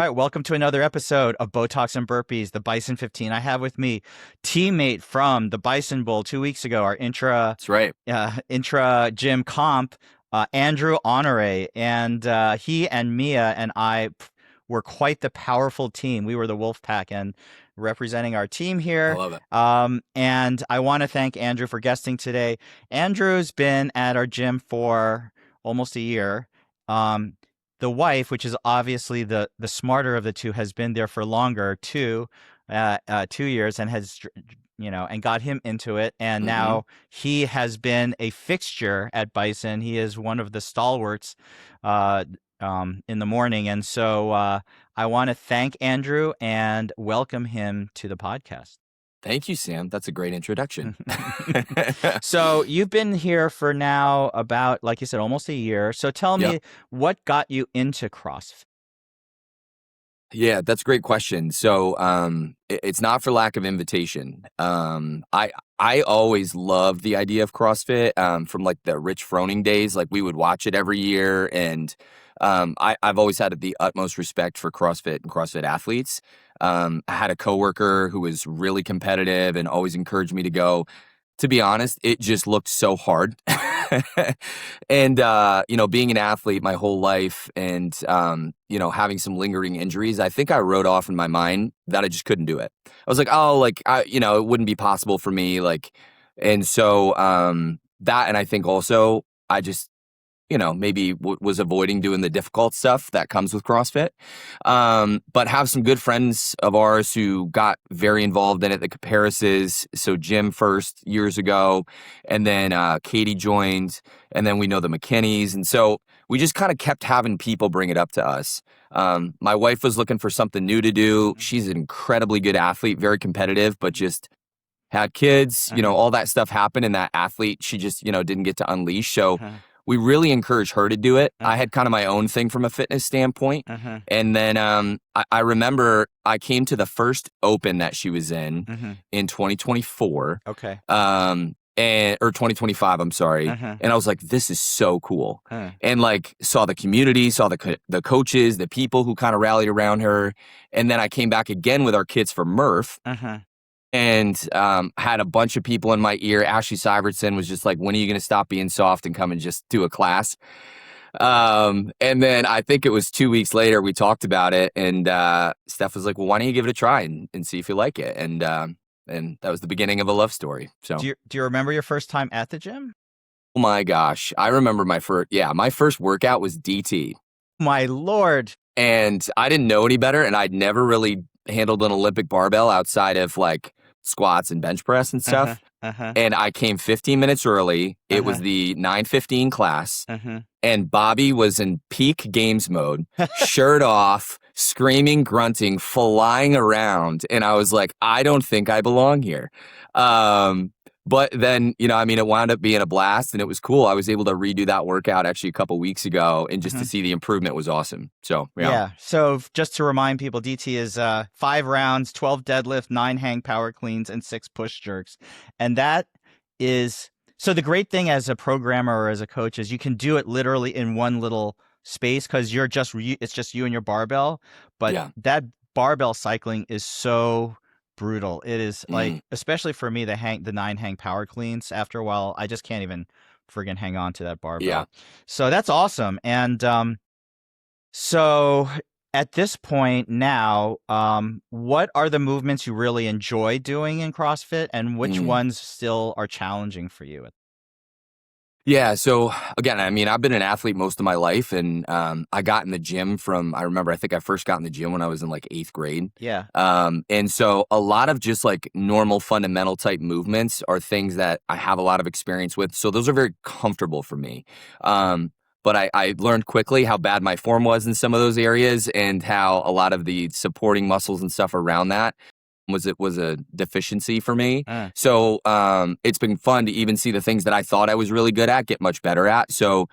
right, welcome to another episode of Botox and Burpees, the Bison 15. I have with me teammate from the Bison Bowl 2 weeks ago, our That's right. intra gym comp, Andrew Honore, and he and Mia and I were quite the powerful team. We were the Wolf Pack and representing our team I here. love it. And I want to thank Andrew for guesting today. Andrew's been at our gym for almost a year. The wife, which is obviously the smarter of the two, has been there for longer, 2 years, and has, and got him into it. And now he has been a fixture at Bison. He is one of the stalwarts in the morning. And so I want to thank Andrew and welcome him to the podcast. Thank you, Sam. That's a great introduction. So you've been here for now about, like you said, almost a year. So tell me, what got you into CrossFit? Yeah, that's a great question. So it's not for lack of invitation. I always loved the idea of CrossFit from like the Rich Froning days. Like we would watch it every year, and I've always had the utmost respect for CrossFit and CrossFit athletes. I had a coworker who was really competitive and always encouraged me to go. To be honest, it just looked so hard. And, being an athlete my whole life and, having some lingering injuries, I think I wrote off in my mind that I just couldn't do it. I was like, it wouldn't be possible for me. And so that, and I think also I just, maybe was avoiding doing the difficult stuff that comes with CrossFit. But have some good friends of ours who got very involved in it, the comparisons. So Jim first years ago, and then Katie joined, and then we know the McKinneys. And so we just kind of kept having people bring it up to us. My wife was looking for something new to do. She's an incredibly good athlete, very competitive, but just had kids, all that stuff happened, and that athlete, she just, didn't get to unleash. So we really encouraged her to do it. I had kind of my own thing from a fitness standpoint. And then I remember I came to the first open that she was in 2024. Okay. Or 2025, I'm sorry. And I was like, this is so cool. And like saw the community, saw the coaches, the people who kind of rallied around her. And then I came back again with our kids for Murph. And had a bunch of people in my ear. Ashley Syvertson was just like, when are you going to stop being soft and come and just do a class? And then I think it was 2 weeks later, we talked about it. And Steph was like, well, why don't you give it a try and see if you like it? And that was the beginning of a love story. So do you remember your first time at the gym? Oh my gosh. I remember my first workout was DT. My Lord. And I didn't know any better. And I'd never really handled an Olympic barbell outside of like squats and bench press and stuff. And I came 15 minutes early. It was the 9:15 class. And Bobby was in peak games mode, shirt off, screaming, grunting, flying around. And I was like, I don't think I belong here. But then, it wound up being a blast and it was cool. I was able to redo that workout actually a couple weeks ago, and just to see the improvement was awesome. So, yeah. So just to remind people, DT is 5 rounds, 12 deadlift, 9 hang power cleans, and 6 push jerks. And that is, so the great thing as a programmer or as a coach is you can do it literally in one little space because it's just you and your barbell. But that barbell cycling is so brutal. It is like, especially for me, the 9 hang power cleans, after a while, I just can't even friggin' hang on to that barbell. Yeah. So that's awesome. And so at this point now, what are the movements you really enjoy doing in CrossFit, and which ones still are challenging for you? Yeah. So again, I've been an athlete most of my life, and I got in the gym I think I first got in the gym when I was in like 8th grade. Yeah. And so a lot of just like normal fundamental type movements are things that I have a lot of experience with. So those are very comfortable for me. But I learned quickly how bad my form was in some of those areas, and how a lot of the supporting muscles and stuff around that was a deficiency for me. So it's been fun to even see the things that I thought I was really good at get much better at. So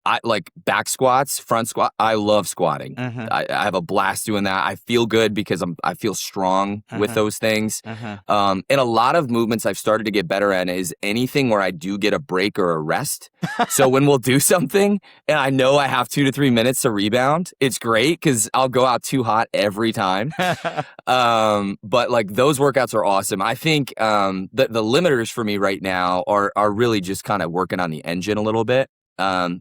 I like back squats, front squat. I love squatting. Uh-huh. I have a blast doing that. I feel good because I feel strong with Uh-huh. those things. Uh-huh. And a lot of movements I've started to get better at is anything where I do get a break or a rest. So when we'll do something and I know I have 2 to 3 minutes to rebound, it's great because I'll go out too hot every time. But like those workouts are awesome. I think the limiters for me right now are really just kind of working on the engine a little bit.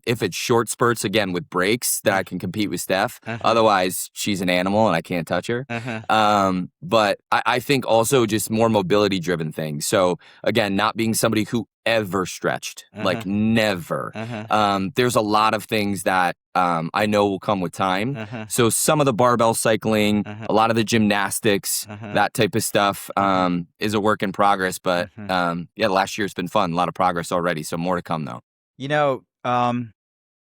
If it's short spurts, again, with breaks, then I can compete with Steph. Uh-huh. Otherwise, she's an animal and I can't touch her. Uh-huh. But I think also just more mobility driven things. So again, not being somebody who ever stretched, like Uh-huh. never. Uh-huh. There's a lot of things that I know will come with time. Uh-huh. So some of the barbell cycling, Uh-huh. a lot of the gymnastics, Uh-huh. that type of stuff is a work in progress. But Uh-huh. yeah, last year's been fun. A lot of progress already. So more to come though. You know,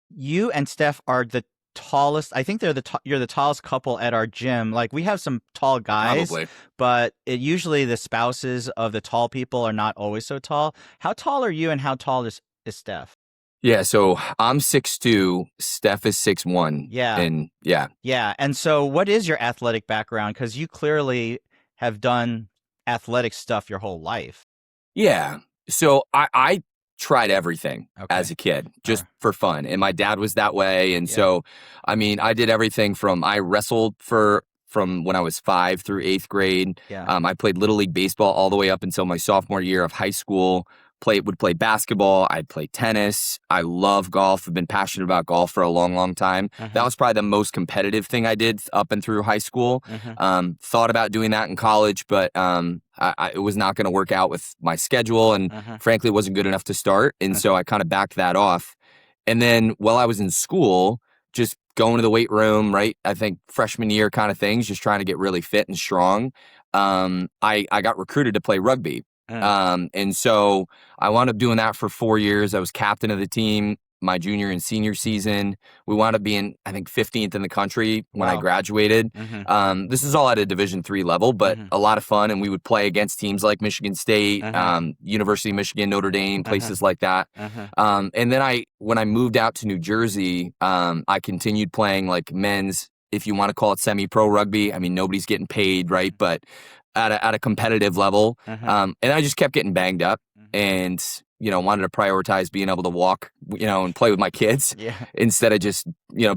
you and Steph are the tallest. I think they're you're the tallest couple at our gym. Like we have some tall guys, Probably. but usually the spouses of the tall people are not always so tall. How tall are you, and how tall is Steph? Yeah, so I'm 6'2", Steph is 6'1". Yeah. And yeah. Yeah. And so what is your athletic background? Because you clearly have done athletic stuff your whole life. Yeah. So I tried everything Okay. as a kid just Alright. for fun. And my dad was that way. And Yeah. so, I mean, I did everything I wrestled from when I was 5 through 8th grade. Yeah. I played Little League Baseball all the way up until my sophomore year of high school. Would play basketball. I'd play tennis. I love golf. I've been passionate about golf for a long, long time. Uh-huh. That was probably the most competitive thing I did up and through high school. Uh-huh. Thought about doing that in college, but it was not going to work out with my schedule, and Uh-huh. frankly, it wasn't good enough to start. And so I kind of backed that off. And then while I was in school, just going to the weight room, right? I think freshman year kind of things, just trying to get really fit and strong. I got recruited to play rugby. And so I wound up doing that for 4 years. I was captain of the team my junior and senior season. We wound up being, I think, 15th in the country when I Wow. graduated. Mhm. This is all at a Division III level, but Mhm. a lot of fun. And we would play against teams like Michigan State, Uh-huh. University of Michigan, Notre Dame, places like that. Uh-huh. And then when I moved out to New Jersey, I continued playing like men's, if you want to call it semi-pro rugby. I mean, nobody's getting paid, right? But at a competitive level. Uh-huh. And I just kept getting banged up and, wanted to prioritize being able to walk, and play with my kids Yeah. instead of just,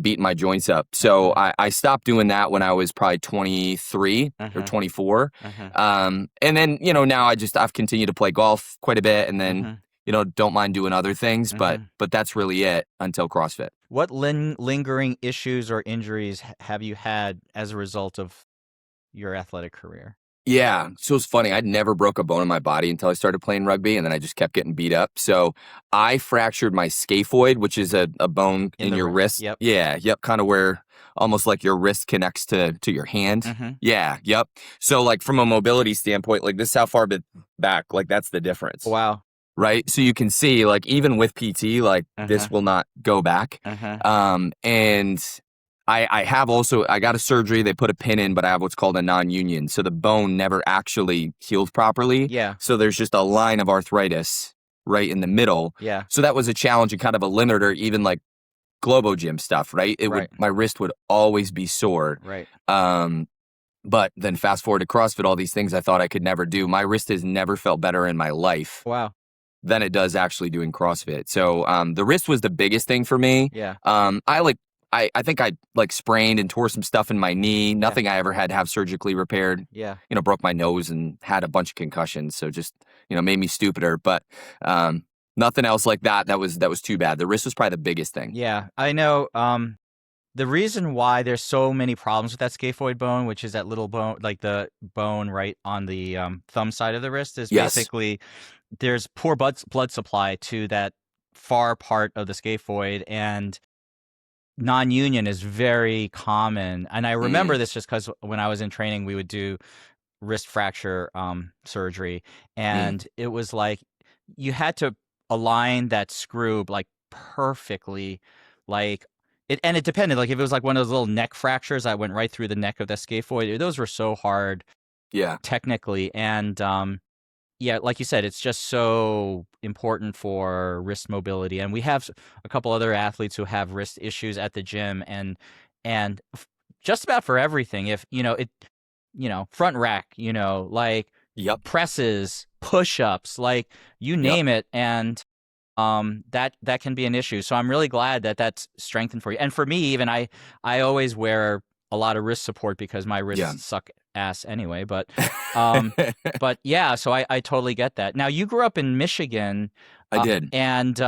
beating my joints up. So I stopped doing that when I was probably 23 or Uh-huh. 24. Uh-huh. And then, now I've continued to play golf quite a bit and then, Uh-huh. Don't mind doing other things, but Uh-huh. that's really it until CrossFit. What lingering issues or injuries have you had as a result of your athletic career? Yeah. So it's funny. I'd never broke a bone in my body until I started playing rugby, and then I just kept getting beat up. So I fractured my scaphoid, which is a bone in your wrist. Yep. Yeah. Yep. Kind of where almost like your wrist connects to your hand. Mhm. Yeah. Yep. So like from a mobility standpoint, like this is how far back, like that's the difference. Wow. Right. So you can see like even with PT, like this Uh-huh. will not go back. Uh-huh. And I got a surgery. They put a pin in, but I have what's called a non-union. So the bone never actually healed properly. Yeah. So there's just a line of arthritis right in the middle. Yeah. So that was a challenge and kind of a limiter, even like Globo Gym stuff, right? My wrist would always be sore. Right. But then fast forward to CrossFit, all these things I thought I could never do. My wrist has never felt better in my life Wow. than it does actually doing CrossFit. So the wrist was the biggest thing for me. Yeah. I think I like sprained and tore some stuff in my knee. Nothing I ever had to have surgically repaired. Yeah. Broke my nose and had a bunch of concussions. So just, made me stupider. But nothing else like that. That was too bad. The wrist was probably the biggest thing. Yeah. I know. The reason why there's so many problems with that scaphoid bone, which is that little bone, like the bone right on the thumb side of the wrist, is basically there's poor blood supply to that far part of the scaphoid, and non-union is very common. And I remember this just because when I was in training, we would do wrist fracture surgery, and it was like you had to align that screw like perfectly, like it depended. Like if it was like one of those little neck fractures that went right through the neck of the scaphoid, those were so hard, Yeah. technically. And yeah, like you said, it's just so important for wrist mobility. And we have a couple other athletes who have wrist issues at the gym, and just about for everything. If front rack, like Yep. presses, push-ups, like you Yep. name it, and that can be an issue. So I'm really glad that that's strengthened for you. And for me, even I always wear a lot of wrist support because my Yeah. wrists suck ass anyway. But yeah, so I totally get that. Now you grew up in Michigan, I did. and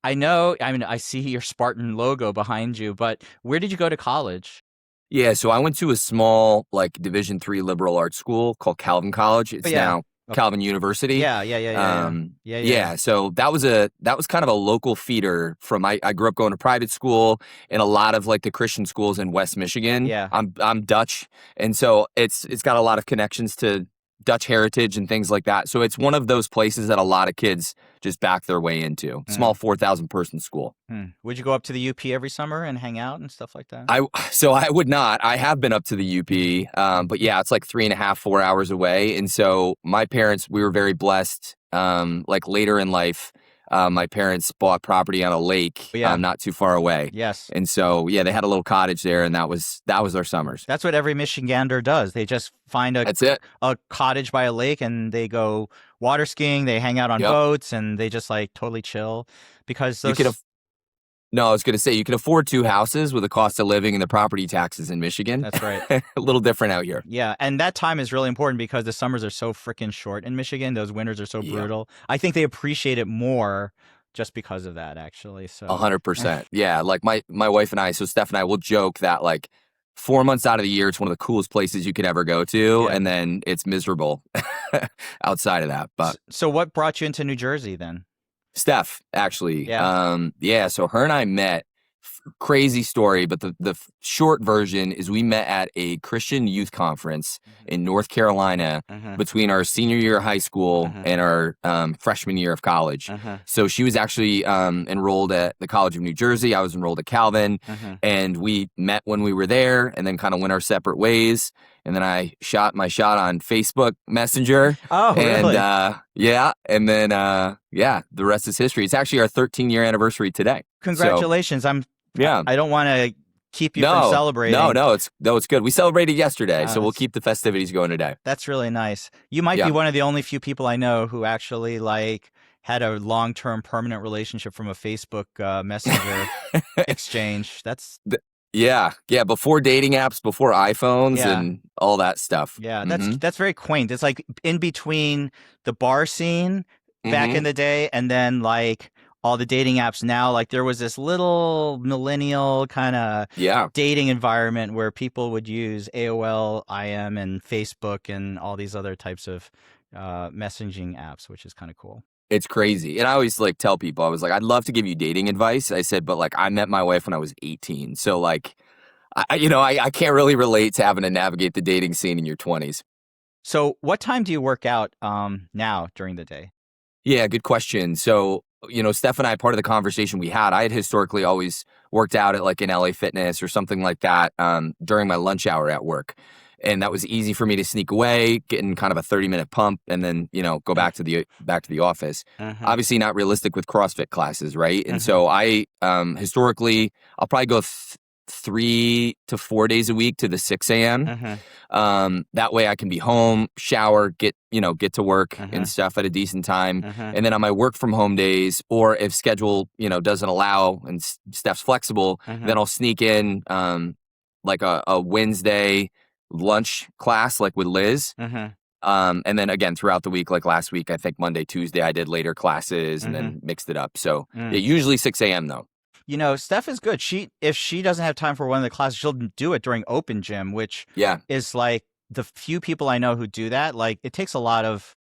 I know. I mean, I see your Spartan logo behind you. But where did you go to college? Yeah, so I went to a small like Division III liberal arts school called Calvin College. Oh It's yeah. now Oh, Calvin University. yeah, yeah, yeah, yeah, yeah, yeah, yeah, Yeah, so that was kind of a local feeder from I grew up going to private school and a lot of like the Christian schools in West Michigan. yeah. I'm Dutch, and so it's got a lot of connections to Dutch heritage and things like that. So it's one of those places that a lot of kids just back their way into. Small 4,000 person school. Would you go up to the UP every summer and hang out and stuff like that? So I would not. I have been up to the UP, but yeah, it's like 3.5, 4 hours away. And so my parents, we were very blessed. Like later in life, my parents bought property on a lake, Yeah. not too far away. Yes. And so yeah, they had a little cottage there, and that was their summers. That's what every Michigander does. They just find That's it. a cottage by a lake and they go water skiing, they hang out on Yep. boats, and they just like totally chill because You those could No, I was going to say you can afford 2 houses with the cost of living and the property taxes in Michigan. That's right. A little different out here. Yeah, and that time is really important because the summers are so freaking short in Michigan. Those winters are so Yeah. brutal. I think they appreciate it more just because of that, actually. So 100%. Yeah, like my wife and I, so Steph and I will joke that like 4 months out of the year, it's one of the coolest places you could ever go to, Yeah. and then it's miserable outside of that. But So what brought you into New Jersey then? Steph, actually, Yeah. so her and I met. Crazy story, but the short version is we met at a Christian youth conference in North Carolina between our senior year of high school and our freshman year of college. So she was actually enrolled at the College of New Jersey. I was enrolled at Calvin, and we met when we were there, and then kind of went our separate ways. And then I shot my shot on Facebook Messenger. Oh, really? And yeah, and then the rest is history. It's actually our 13-year anniversary today. Congratulations. Yeah. I don't want to keep you from celebrating. No, it's good. We celebrated yesterday, so we'll that's- keep the festivities going today. That's really nice. You might be one of the only few people I know who actually like had a long-term permanent relationship from a Facebook Messenger exchange. That's Yeah, before dating apps, before iPhones Yeah. and all that stuff. yeah, that's very quaint. It's like in between the bar scene back in the day and then like all the dating apps now. Like there was this little millennial kind of dating environment where people would use AOL, IM, and Facebook and all these other types of messaging apps, which is kind of cool. It's crazy. And I always like tell people, I was like, I'd love to give you dating advice. I said, but like I met my wife when I was 18. So like, I can't really relate to having to navigate the dating scene in your 20s. So what time do you work out now during the day? Yeah, good question. So, Steph and I, part of the conversation we had, I had historically always worked out at like an LA Fitness or something like that during my lunch hour at work. And that was easy for me to sneak away, get in kind of a 30-minute pump, and then, go back to the office. Obviously not realistic with CrossFit classes, right? And so I historically, I'll probably go 3 to 4 days a week to the 6 a.m. That way I can be home, shower, get to work and stuff at a decent time. And then on my work from home days, or if schedule, doesn't allow and Steph's flexible, then I'll sneak in like a Wednesday lunch class like with Liz. And then again throughout the week, like last week, I think Monday, Tuesday, I did later classes and then mixed it up. So yeah, usually 6 a.m. though. Steph is good. If she doesn't have time for one of the classes, she'll do it during open gym, which is like the few people I know who do that. Like it takes a lot of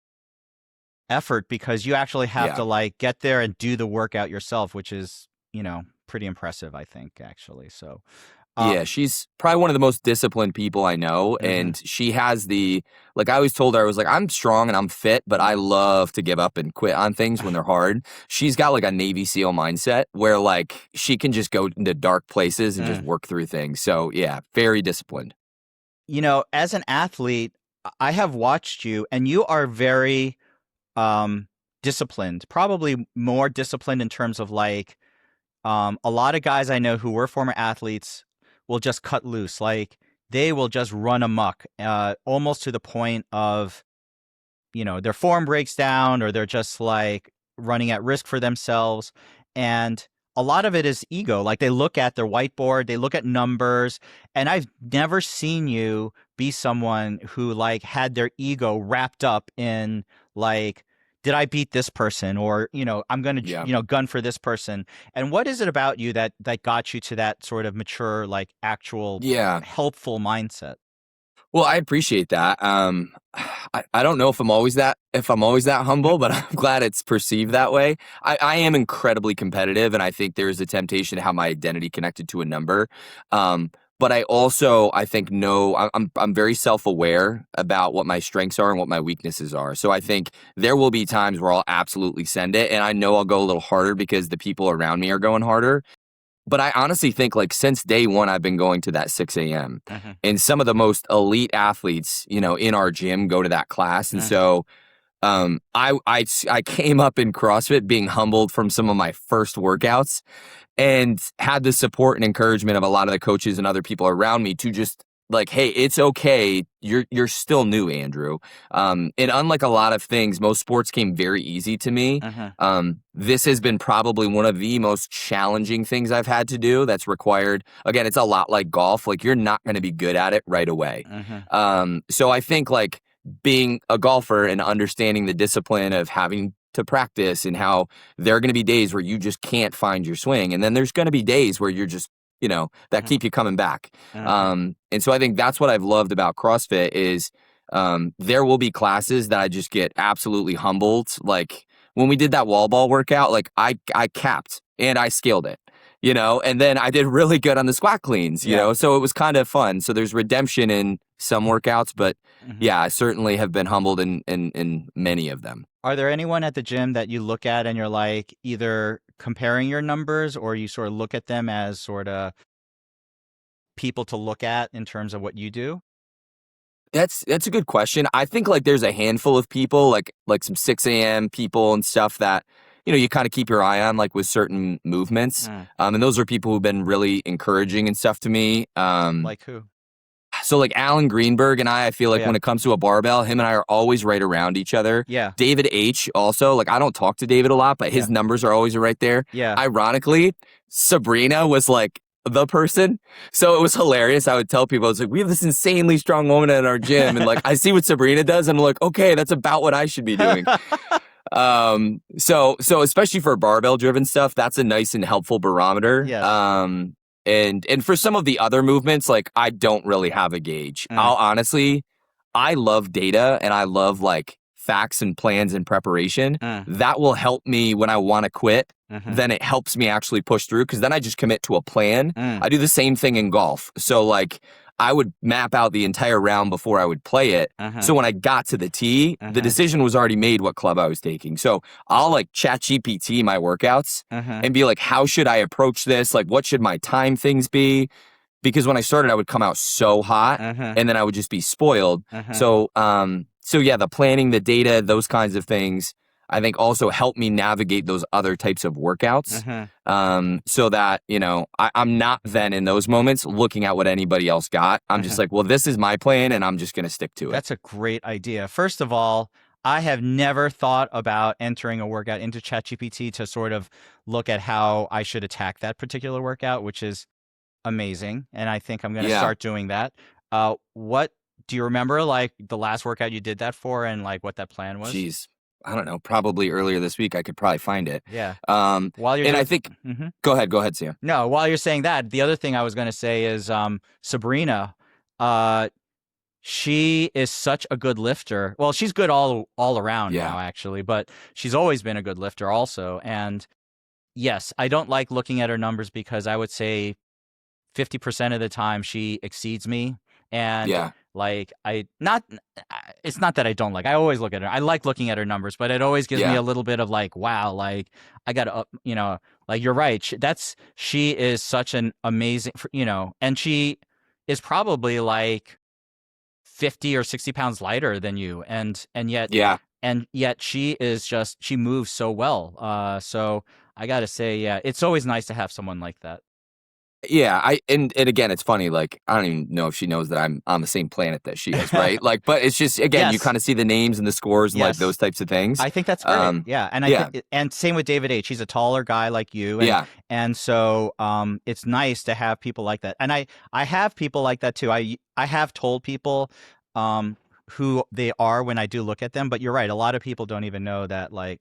effort because you actually have to like get there and do the workout yourself, which is, pretty impressive, I think, actually. So yeah, she's probably one of the most disciplined people I know. And she has I always told her, I was like, I'm strong and I'm fit, but I love to give up and quit on things when they're hard. She's got like a Navy SEAL mindset where like she can just go into dark places and just work through things. So yeah, very disciplined. As an athlete, I have watched you and you are very disciplined, probably more disciplined in terms of like a lot of guys I know who were former athletes will just cut loose. Like they will just run amok, almost to the point of, their form breaks down or they're just like running at risk for themselves. And a lot of it is ego. Like they look at their whiteboard, they look at numbers, and I've never seen you be someone who like had their ego wrapped up in like, did I beat this person? Or, I'm going Yeah. to, gun for this person. And what is it about you that got you to that sort of mature, like actual Yeah. helpful mindset? Well, I appreciate that. I don't know if I'm always that humble, but I'm glad it's perceived that way. I am incredibly competitive, and I think there's a temptation to have my identity connected to a number. But I also, I think, I'm very self-aware about what my strengths are and what my weaknesses are. So I think there will be times where I'll absolutely send it, and I know I'll go a little harder because the people around me are going harder. But I honestly think like since day one, I've been going to that 6 a.m. And some of the most elite athletes, in our gym go to that class. And so I came up in CrossFit being humbled from some of my first workouts and had the support and encouragement of a lot of the coaches and other people around me to just like, hey, it's okay. You're still new, Andrew. And unlike a lot of things, most sports came very easy to me. This has been probably one of the most challenging things I've had to do. That's required. Again, it's a lot like golf. Like you're not going to be good at it right away. So I think like being a golfer and understanding the discipline of having to practice and how there are going to be days where you just can't find your swing. And then there's going to be days where you're just, that keep you coming back. And so I think that's what I've loved about CrossFit is there will be classes that I just get absolutely humbled. Like when we did that wall ball workout, like I capped and I scaled it, and then I did really good on the squat cleans, so it was kind of fun. So there's redemption in some workouts, but yeah, I certainly have been humbled in many of them. Are there anyone at the gym that you look at and you're like either comparing your numbers or you sort of look at them as sort of people to look at in terms of what you do? That's a good question. I think like there's a handful of people like some 6 a.m. people and stuff that, you kind of keep your eye on like with certain movements. And those are people who've been really encouraging and stuff to me. Like who? So like Alan Greenberg and I feel like when it comes to a barbell, him and I are always right around each other. Yeah. David H. also, like I don't talk to David a lot, but his numbers are always right there. Yeah. Ironically, Sabrina was like the person. So it was hilarious. I would tell people, I was like, we have this insanely strong woman at our gym. And like, I see what Sabrina does. And I'm like, okay, that's about what I should be doing. So especially for barbell driven stuff, that's a nice and helpful barometer. Yes. And for some of the other movements, like I don't really have a gauge. I love data and I love like facts and plans and preparation. That will help me when I want to quit. Then it helps me actually push through because then I just commit to a plan. I do the same thing in golf. So like I would map out the entire round before I would play it. So when I got to the tee, the decision was already made what club I was taking. So I'll like ChatGPT my workouts and be like, how should I approach this? Like, what should my time things be? Because when I started, I would come out so hot and then I would just be spoiled. So yeah, the planning, the data, those kinds of things, I think also help me navigate those other types of workouts so that, I'm not then in those moments looking at what anybody else got. I'm just like, well, this is my plan and I'm just going to stick to it. That's a great idea. First of all, I have never thought about entering a workout into ChatGPT to sort of look at how I should attack that particular workout, which is amazing. And I think I'm going to start doing that. What do you remember, like the last workout you did that for and like what that plan was? Jeez. I don't know, probably earlier this week. I could probably find it. Yeah. While you're I think, go ahead, Sam. No, while you're saying that, the other thing I was going to say is Sabrina, she is such a good lifter. Well, she's good all around now, actually, but she's always been a good lifter also. And yes, I don't like looking at her numbers because I would say 50% of the time she exceeds me. And like it's not that I don't like. I always look at her. I like looking at her numbers, but it always gives me a little bit of like, wow, like I got to, like you're right. She is such an amazing, and she is probably like 50 or 60 pounds lighter than you, and yet and yet she moves so well. So I gotta say, yeah, it's always nice to have someone like that. Yeah, and again, it's funny, like, I don't even know if she knows that I'm on the same planet that she is, right? Like, but it's just, again, you Yes, kind of see the names and the scores and like yes. those types of things. I think that's great. Yeah, and I Yeah, think, and same with David H. He's a taller guy like you, yeah, and so it's nice to have people like that. And I have people like that too. I have told people who they are when I do look at them. But you're right. A lot of people don't even know that, like,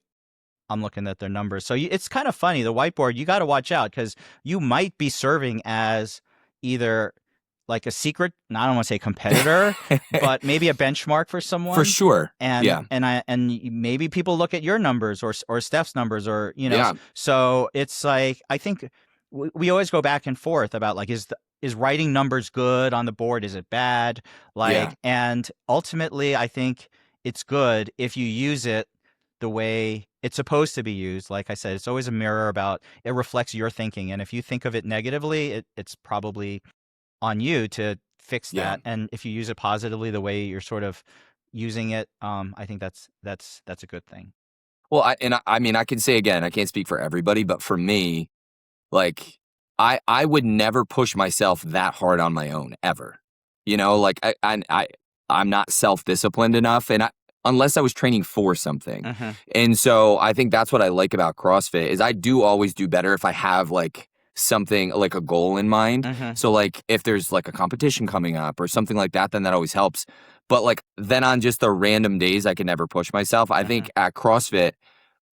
I'm looking at their numbers. So it's kind of funny. The whiteboard, you got to watch out because you might be serving as either like a secret, I don't want to say competitor, but maybe a benchmark for for someone. sure. And Yeah, maybe people look at your numbers or Steph's numbers, or yeah, so it's like, I think we always go back and forth about, like, is writing numbers good on the board? Is it bad? yeah, Like, and ultimately, I think it's good if you use it the way it's supposed to be used. Like I said, it's always a mirror about, it reflects your thinking. And if you think of it negatively, it's probably on you to fix yeah. that. And if you use it positively, the way you're sort of using it, I think that's a good thing. Well, I mean, I can say again, I can't speak for everybody, but for me, like, I would never push myself that hard on my own ever. You know, like I'm not self-disciplined enough, and unless I was training for something. Mm-hmm. And so I think that's what I like about CrossFit is I do always do better if I have like something like a goal in mind. Mm-hmm. So like if there's like a competition coming up or something like that, then that always helps. But like then on just the random days I can never push myself. I think at CrossFit,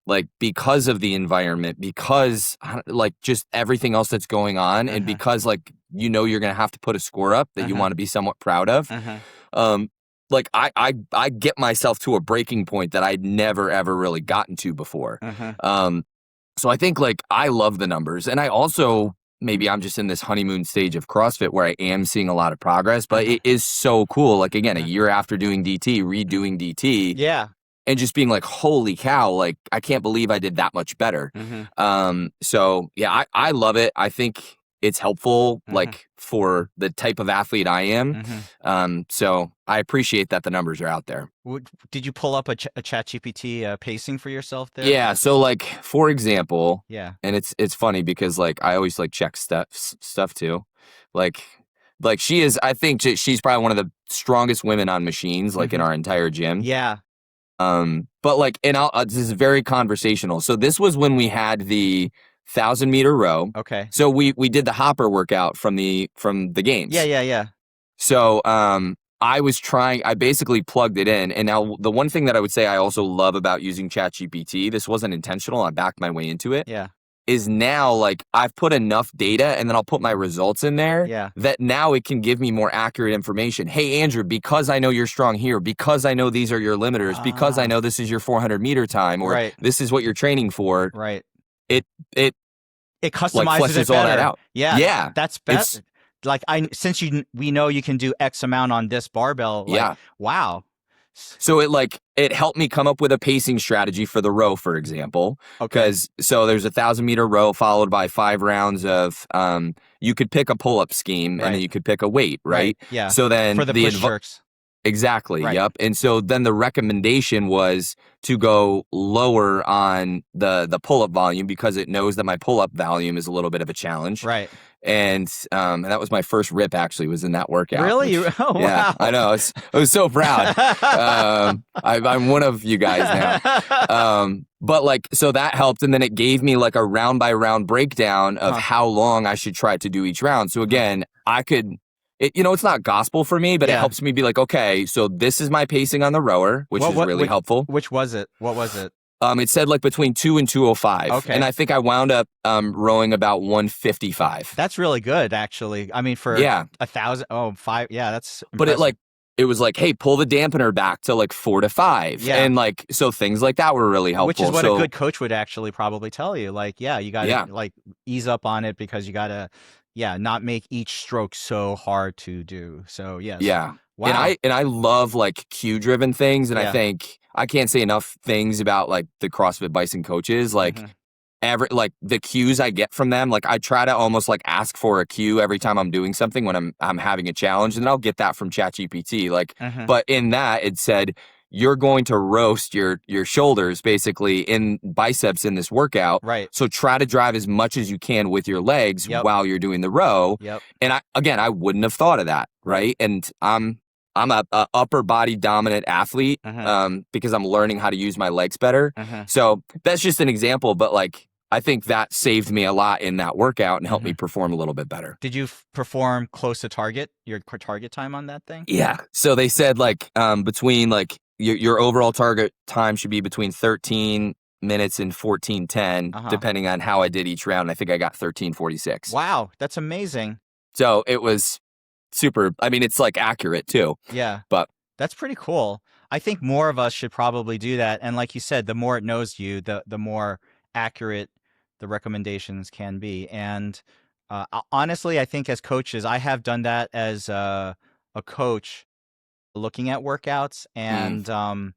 like because of the environment, because like just everything else that's going on, and Mm-hmm. because like you're gonna have to put a score up that you Mm-hmm. want to be somewhat proud of. Mm-hmm. Um, like I get myself to a breaking point that I'd never ever really gotten to before. Mm-hmm. So I think like I love the numbers, and I also maybe I'm just in this honeymoon stage of CrossFit where I am seeing a lot of progress, but Mm-hmm. it is so cool. Like again, a Mm-hmm. year after doing DT, redoing DT, Yeah. and just being like, holy cow, like I can't believe I did that much better. Mm-hmm. So yeah, I love it. I think it's helpful Mm-hmm. like for the type of athlete I am. Mm-hmm. So I appreciate that the numbers are out there. Did you pull up a ChatGPT pacing for yourself there? Yeah. So like, for example, Yeah. and it's funny because like I always like check stuff too. Like she is, I think she's probably one of the strongest women on machines, like in Mm-hmm. our entire gym. Yeah. But like, and this is very conversational. So this was when we had the 1,000-meter row. Okay. So we did the hopper workout from the games. Yeah. Yeah. Yeah. So I basically plugged it in. And now the one thing that I would say I also love about using ChatGPT, this wasn't intentional, I backed my way into it, Yeah. is now like I've put enough data and then I'll put my results in there Yeah. that now it can give me more accurate information. Hey, Andrew, because I know you're strong here, because I know these are your limiters, because I know this is your 400-meter time, or Right. this is what you're training for, Right. it It like customizes fleshes it all better. that out. Yeah. Yeah. That's It's better. Like, since we know you can do X amount on this barbell. Like, yeah. wow. So it helped me come up with a pacing strategy for the row, for example. Okay. So there's a 1,000-meter row followed by 5 rounds of you could pick a pull-up scheme and then Right. you could pick a weight, right? Yeah. So then For the push jerks. exactly, Right. yep. And so then the recommendation was to go lower on the pull-up volume because it knows that my pull-up volume is a little bit of a challenge. Right. And that was my first rip, actually, was in that workout. Really? Oh, yeah, wow. I know. I was so proud. I'm one of you guys now. But like, so that helped. And then it gave me like a round by round breakdown of how long I should try to do each round. So again, I could, it's not gospel for me, but it helps me be like, okay, so this is my pacing on the rower, which is really helpful. Which was it? What was it? It said like between 2 and 205. Okay. And I think I wound up rowing about 155. That's really good, actually. I mean, for 1,000, 5. Yeah, that's impressive. But it was like, hey, pull the dampener back to like 4 to 5. Yeah. And like, so things like that were really helpful. Which is what a good coach would actually probably tell you. Like, yeah, you got to like ease up on it because you got to, not make each stroke so hard to do. So, yes. Yeah. Wow. And I love like cue driven things. And Yeah. I think I can't say enough things about like the CrossFit Bison coaches. Like like the cues I get from them, like I try to almost like ask for a cue every time I'm doing something when I'm having a challenge, and then I'll get that from ChatGPT. Like, but in that it said, you're going to roast your shoulders basically in biceps in this workout. Right. So try to drive as much as you can with your legs while you're doing the row. Yep. And I wouldn't have thought of that. Right. And I'm a upper body dominant athlete because I'm learning how to use my legs better. So that's just an example, but like, I think that saved me a lot in that workout and helped me perform a little bit better. Did you perform close to target, your target time on that thing? Yeah. So they said like between like your overall target time should be between 13 minutes and 14:10, depending on how I did each round. I think I got 13:46. Wow, that's amazing. So it was super. I mean, it's like accurate too. Yeah. But that's pretty cool. I think more of us should probably do that. And like you said, the more it knows you, the more accurate the recommendations can be. And honestly, I think as coaches, I have done that as a coach looking at workouts and,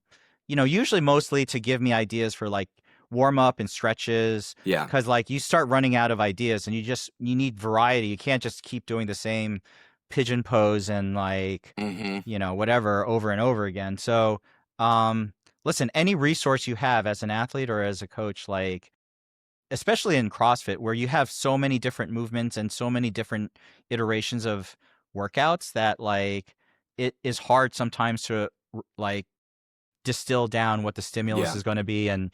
usually mostly to give me ideas for like warm up and stretches. Yeah. Cause like you start running out of ideas and you need variety. You can't just keep doing the same pigeon pose and like, whatever over and over again. So, listen, any resource you have as an athlete or as a coach, like, especially in CrossFit where you have so many different movements and so many different iterations of workouts that like it is hard sometimes to like distill down what the stimulus is going to be and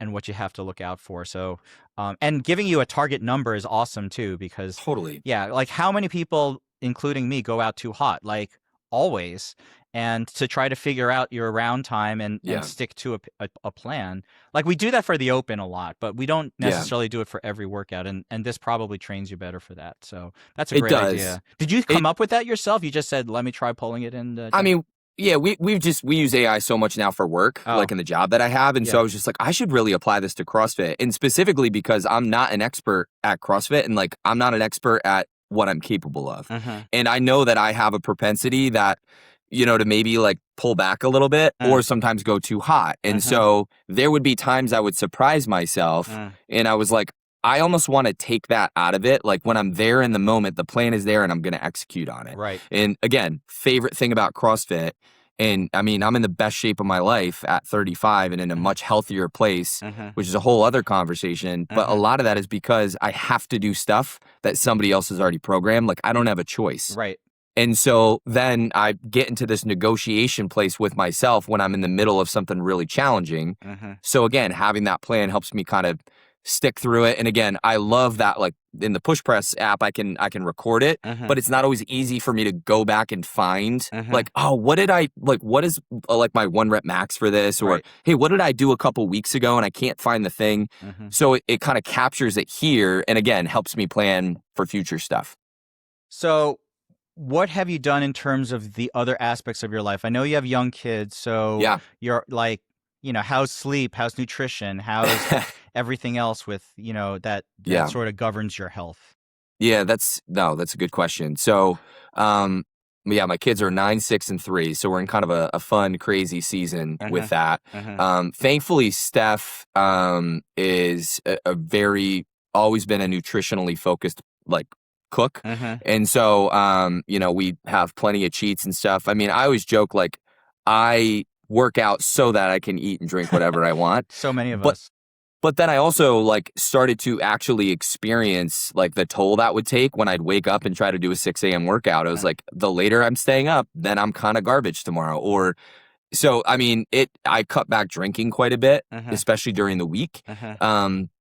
what you have to look out for. So and giving you a target number is awesome too, because totally. Yeah, like how many people, including me, go out too hot? Like always. And to try to figure out your round time and stick to a plan. Like we do that for the open a lot, but we don't necessarily do it for every workout. And this probably trains you better for that. So that's a great idea. Did you come up with that yourself? You just said, let me try pulling it in. I mean, yeah, we use AI so much now for work, like in the job that I have. And so I was just like, I should really apply this to CrossFit. And specifically because I'm not an expert at CrossFit and like I'm not an expert at what I'm capable of. And I know that I have a propensity that, to maybe like pull back a little bit or sometimes go too hot. And so there would be times I would surprise myself and I was like, I almost want to take that out of it. Like when I'm there in the moment, the plan is there and I'm going to execute on it. Right. And again, favorite thing about CrossFit, and I mean, I'm in the best shape of my life at 35 and in a much healthier place, which is a whole other conversation. But a lot of that is because I have to do stuff that somebody else has already programmed. Like I don't have a choice. Right. And so then I get into this negotiation place with myself when I'm in the middle of something really challenging. So again, having that plan helps me kind of stick through it. And again, I love that like in the push press app, I can record it, but it's not always easy for me to go back and find like, oh, what is like my 1 rep max for this? Or, hey, what did I do a couple weeks ago? And I can't find the thing. So it kind of captures it here. And again, helps me plan for future stuff. So what have you done in terms of the other aspects of your life? I know you have young kids, so you're like, how's sleep, how's nutrition, how's everything else with, that sort of governs your health? Yeah, that's a good question. So, my kids are 9, 6, and 3. So we're in kind of a fun, crazy season with that. Thankfully, Steph is a very, always been a nutritionally focused, like, cook. And so, we have plenty of cheats and stuff. I mean, I always joke, like, I work out so that I can eat and drink whatever I want. So many of us. But then I also like started to actually experience like the toll that would take when I'd wake up and try to do a 6 a.m. workout. I was like, the later I'm staying up, then I'm kind of garbage tomorrow. Or so, I mean, I cut back drinking quite a bit, especially during the week.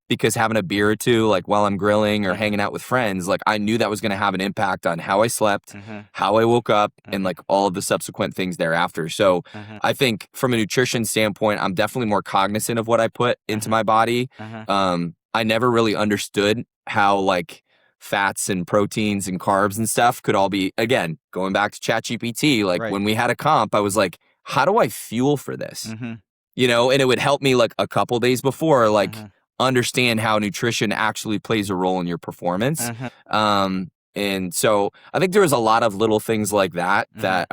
Because having a beer or two, like while I'm grilling or hanging out with friends, like I knew that was going to have an impact on how I slept, how I woke up, and like all of the subsequent things thereafter. So I think from a nutrition standpoint, I'm definitely more cognizant of what I put into my body. I never really understood how like fats and proteins and carbs and stuff could all be, again, going back to ChatGPT, like when we had a comp, I was like, how do I fuel for this? And it would help me like a couple days before, like, understand how nutrition actually plays a role in your performance. And so I think there was a lot of little things like that that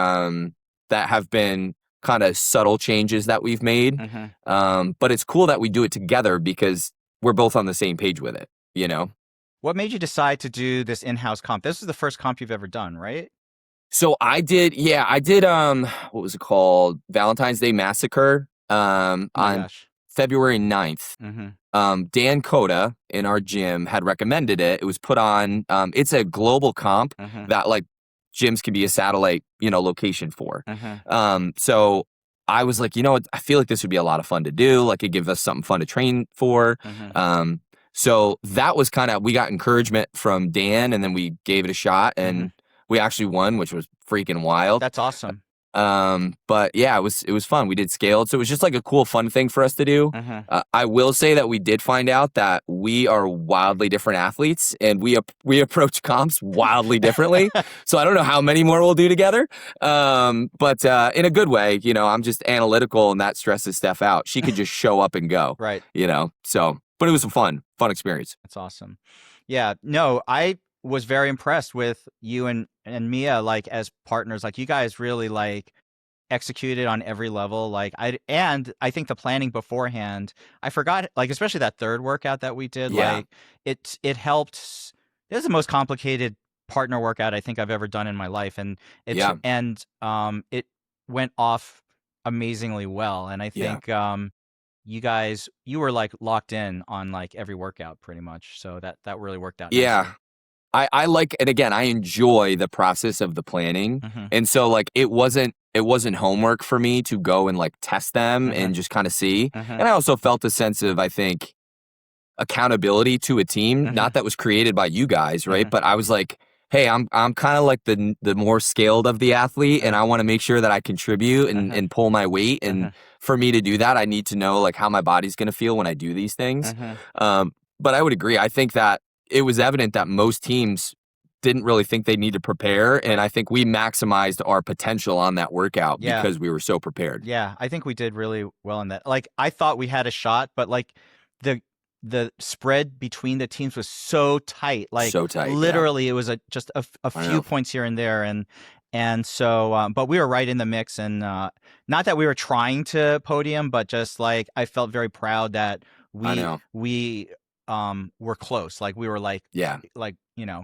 have been kind of subtle changes that we've made. But it's cool that we do it together because we're both on the same page with it, What made you decide to do this in-house comp? This is the first comp you've ever done, right? So I did, what was it called? Valentine's Day Massacre, Oh my on gosh. February 9th. Mm-hmm. Dan Coda in our gym had recommended it. It was put on, it's a global comp Mm-hmm. that like gyms can be a satellite, location for. Mm-hmm. So I was like, I feel like this would be a lot of fun to do. Like it gives us something fun to train for. Mm-hmm. So that was we got encouragement from Dan, and then we gave it a shot, and Mm-hmm. we actually won, which was freaking wild. That's awesome. But yeah, it was fun. We did scaled, so it was just like a cool, fun thing for us to do. Mm-hmm. I will say that we did find out that we are wildly different athletes, and we approach comps wildly differently. So I don't know how many more we'll do together. But in a good way, I'm just analytical, and that stresses Steph out. She could just show up and go, Right. So, but it was a fun experience. That's awesome. Yeah. No, I was very impressed with you and Mia, like as partners. Like you guys really like executed on every level. Like I think the planning beforehand, I forgot, like especially that third workout that we did. Yeah. Like it helped. It was the most complicated partner workout I think I've ever done in my life, and it went off amazingly well. And I think you were like locked in on like every workout pretty much. So that really worked out nicely. I like, and again, I enjoy the process of the planning. Mm-hmm. And so like, it wasn't homework for me to go and like test them Mm-hmm. and just kind of see. Mm-hmm. And I also felt a sense of, I think, accountability to a team, Mm-hmm. not that was created by you guys, right? Mm-hmm. But I was like, hey, I'm kind of like the more scaled of the athlete, and I want to make sure that I contribute and pull my weight. And for me to do that, I need to know like how my body's going to feel when I do these things. But I would agree. I think that it was evident that most teams didn't really think they need to prepare, and I think we maximized our potential on that workout because we were so prepared. Yeah, I think we did really well in that. Like I thought we had a shot, but like the spread between the teams was so tight. Like So tight, literally it was just a few points here and there, and so but we were right in the mix, and not that we were trying to podium, but just like I felt very proud that we were close. Like we were like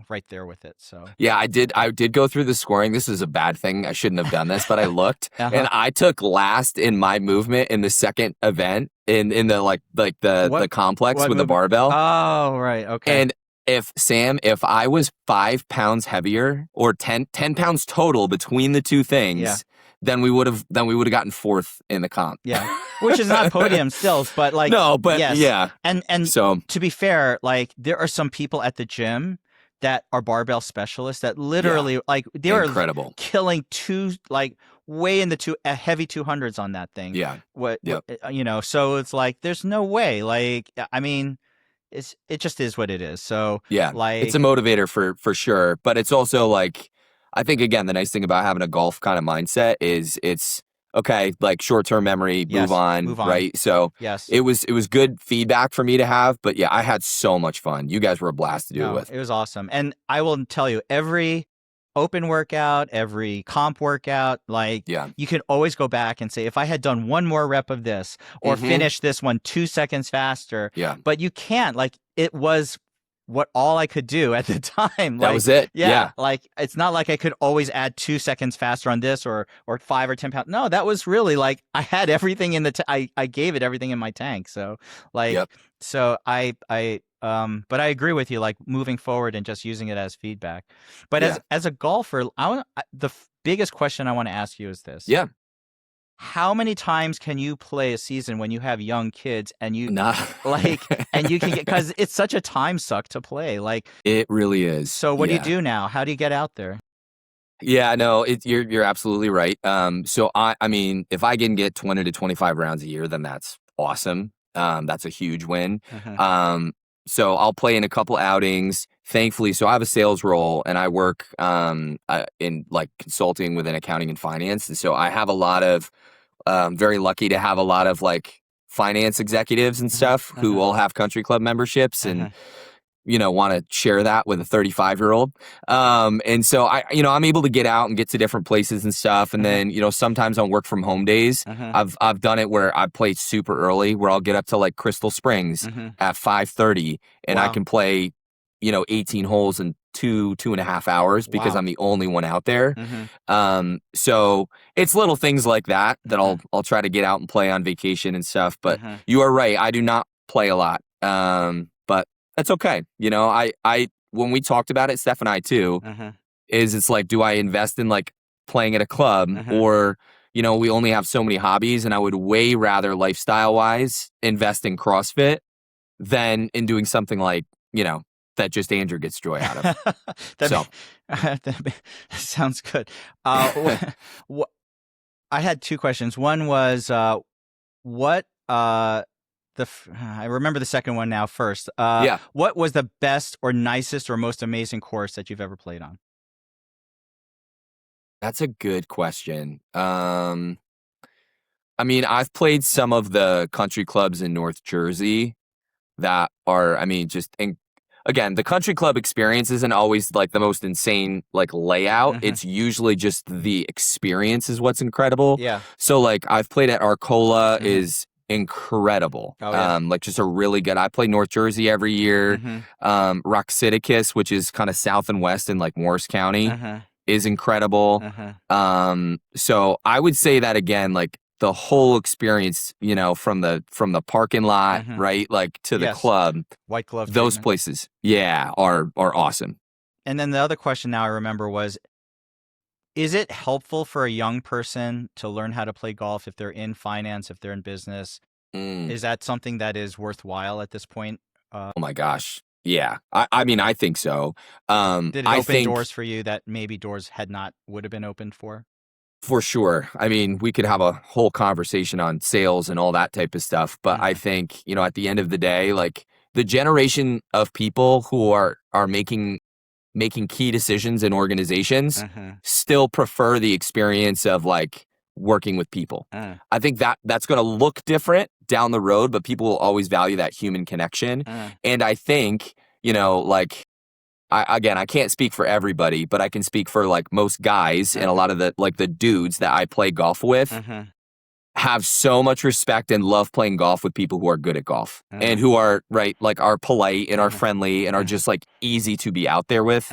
right there with it. So yeah, I did go through the scoring. This is a bad thing. I shouldn't have done this, but I looked and I took last in my movement in the second event in the the complex with the barbell. Oh, right. Okay. And if I was 5 pounds heavier or 10 pounds total between the two things, then we would have gotten fourth in the comp. Yeah. Which is not podium stills, but like no, but yes. yeah. And so to be fair, like there are some people at the gym that are barbell specialists that literally like they were incredible, killing way in the heavy 200s on that thing. Yeah. So it's like there's no way. Like I mean, it just is what it is. So like it's a motivator for sure, but it's also like I think again the nice thing about having a golf kind of mindset is it's okay, like short-term memory, move on, right? So it was good feedback for me to have, but yeah, I had so much fun. You guys were a blast to do it with. It was awesome. And I will tell you, every open workout, every comp workout, like you can always go back and say, if I had done one more rep of this or finished this one 2 seconds faster, but you can't, like it was what all I could do at the time. That was it. Yeah. Like it's not like I could always add 2 seconds faster on this or 5 or 10 pounds. No, that was really like I had everything in the I gave it everything in my tank. So like so I but I agree with you, like moving forward and just using it as feedback. But as a golfer, the biggest question I want to ask you is this. Yeah. How many times can you play a season when you have young kids and you and you can get, because it's such a time suck to play, like it really is. So what do you do now? How do you get out there? Yeah, no, you're absolutely right. So I mean, if I can get 20 to 25 rounds a year, then that's awesome. That's a huge win. So I'll play in a couple outings, thankfully. So I have a sales role and I work in like consulting within accounting and finance. And so I have a lot of, very lucky to have a lot of like finance executives and stuff who all have country club memberships and, want to share that with a 35-year-old. And so I'm able to get out and get to different places and stuff. And then, sometimes on work from home days, I've done it where I play super early, where I'll get up to like Crystal Springs at 5:30 and I can play, 18 holes in 2.5 hours because Wow. I'm the only one out there. Mm-hmm. So it's little things like that Mhm. I'll try to get out and play on vacation and stuff. But Mm-hmm. you are right. I do not play a lot. But that's okay. I when we talked about it, Steph and I too, Mm-hmm. it's like, do I invest in like playing at a club Mm-hmm. or, we only have so many hobbies and I would way rather lifestyle wise invest in CrossFit than in doing something like, that just Andrew gets joy out of. that, So that sounds good. Wh- I had two questions. One was what I remember the second one now first. yeah, What was the best or nicest or most amazing course that you've ever played on? that's a good question. I mean, I've played some of the country clubs in North Jersey that are, I mean, again, the country club experience isn't always like the most insane like layout. Mm-hmm. It's usually just the experience is what's incredible. Yeah. So like I've played at Arcola Mm-hmm. is incredible. Oh, yeah. Like just a really good. I play North Jersey every year. Mm-hmm. Roxiticus, which is kind of south and west in like Morris County, Uh-huh. is incredible. So I would say that again, like the whole experience, from the parking lot, Mm-hmm. right, like to the Yes. club, White glove those treatment. places, yeah, are awesome. And then the other question now I remember was, is it helpful for a young person to learn how to play golf if they're in finance, if they're in business? Mm. Is that something that is worthwhile at this point? Oh my gosh, yeah. I mean, I think so. Did it I open think doors for you that maybe doors would have been opened for? for sure. I mean, we could have a whole conversation on sales and all that type of stuff, but I think at the end of the day, like the generation of people who are making key decisions in organizations still prefer the experience of like working with people. I think that's going to look different down the road, but people will always value that human connection. And I think, like I can't speak for everybody, but I can speak for like most guys and a lot of the dudes that I play golf with have so much respect and love playing golf with people who are good at golf and who are are polite and are friendly and are just like easy to be out there with.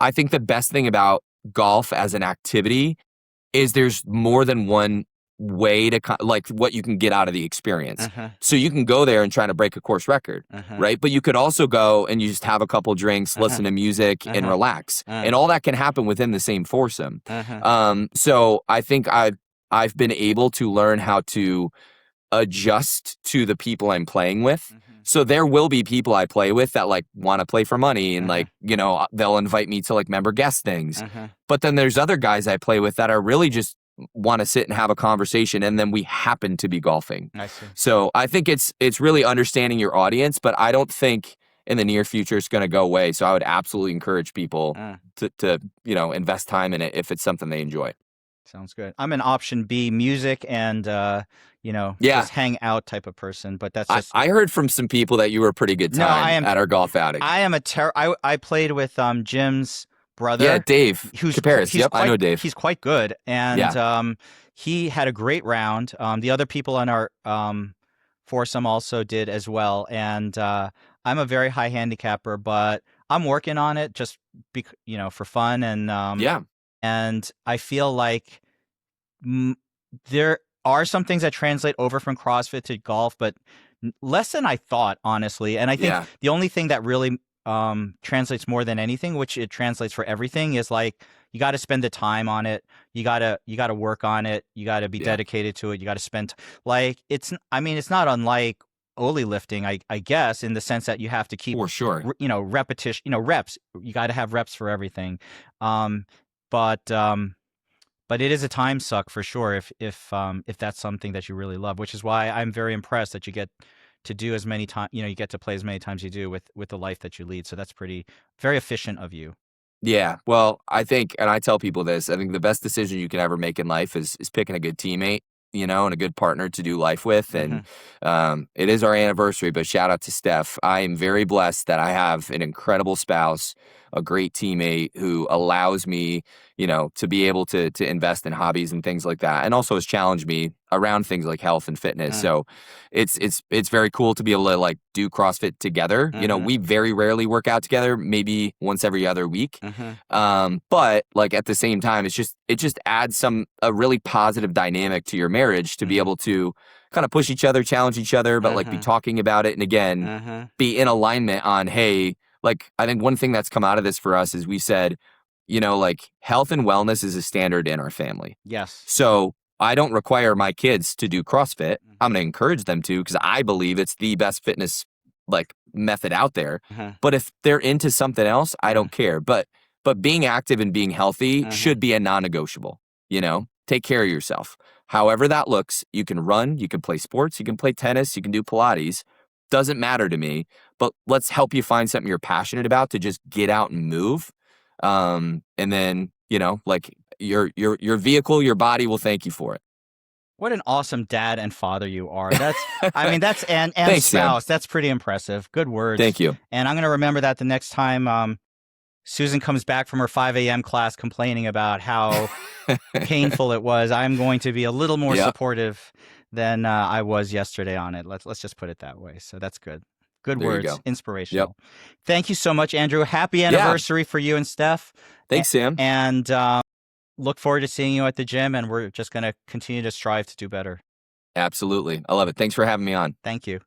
I think the best thing about golf as an activity is there's more than one way to like what you can get out of the experience. So you can go there and try to break a course record, right? But you could also go and you just have a couple drinks, listen to music and relax. And all that can happen within the same foursome. So I think I've been able to learn how to adjust to the people I'm playing with. So there will be people I play with that like want to play for money and like, they'll invite me to like member guest things. But then there's other guys I play with that are really just want to sit and have a conversation and then we happen to be golfing. I see. So I think it's really understanding your audience, but I don't think in the near future it's going to go away. So I would absolutely encourage people to invest time in it if it's something they enjoy. Sounds good. I'm an option B, music and just hang out type of person, but that's just. I heard from some people that you were a pretty good time at our golf outing. I am I played with Jim's brother. Yeah, Dave. Who's Caparis. Yep, I know Dave. He's quite good, and he had a great round. The other people on our foursome also did as well, and I'm a very high handicapper, but I'm working on it just for fun and and I feel like there are some things that translate over from CrossFit to golf, but less than I thought, honestly. And I think the only thing that really translates more than anything, which it translates for everything, is like you got to spend the time on it. You gotta work on it. You got to be dedicated to it. You got to spend it's not unlike Oli lifting, I guess, in the sense that you have to keep for sure, repetition, reps. You got to have reps for everything. But it is a time suck for sure if that's something that you really love, which is why I'm very impressed that you get to do as many times, you get to play as many times you do with the life that you lead. So that's very efficient of you. Yeah. Well, I think, and I tell people this, I think the best decision you can ever make in life is picking a good teammate, and a good partner to do life with. And it is our anniversary, but shout out to Steph. I am very blessed that I have an incredible spouse a great teammate who allows me, you know, to be able to invest in hobbies and things like that, and also has challenged me around things like health and fitness. So it's very cool to be able to like do CrossFit together. You know, we very rarely work out together, maybe once every other week. But like at the same time, it just adds a really positive dynamic to your marriage to be able to kind of push each other, challenge each other, but like be talking about it. And again, be in alignment on, hey, like I think one thing that's come out of this for us is we said, you know, like health and wellness is a standard in our family. Yes. So I don't require my kids to do CrossFit. I'm going to encourage them to, because I believe it's the best fitness like method out there. But if they're into something else, I don't care. But being active and being healthy should be a non-negotiable. You know, take care of yourself. However that looks, you can run, you can play sports, you can play tennis, you can do Pilates. Doesn't matter to me, but let's help you find something you're passionate about to just get out and move. And then, you know, like your vehicle, your body will thank you for it. What an awesome dad and father you are. That's, I mean, that's, and Thanks, spouse, Sam. that's pretty impressive. Good words. Thank you. And I'm going to remember that the next time Susan comes back from her 5 a.m. class complaining about how painful it was. I'm going to be a little more supportive than I was yesterday on it. Let's just put it that way. So that's good. Good There you words. go. Inspirational. Thank you so much, Andrew. Happy anniversary for you and Steph. Thanks, Sam. And look forward to seeing you at the gym, and we're just going to continue to strive to do better. Absolutely. I love it. Thanks for having me on. Thank you.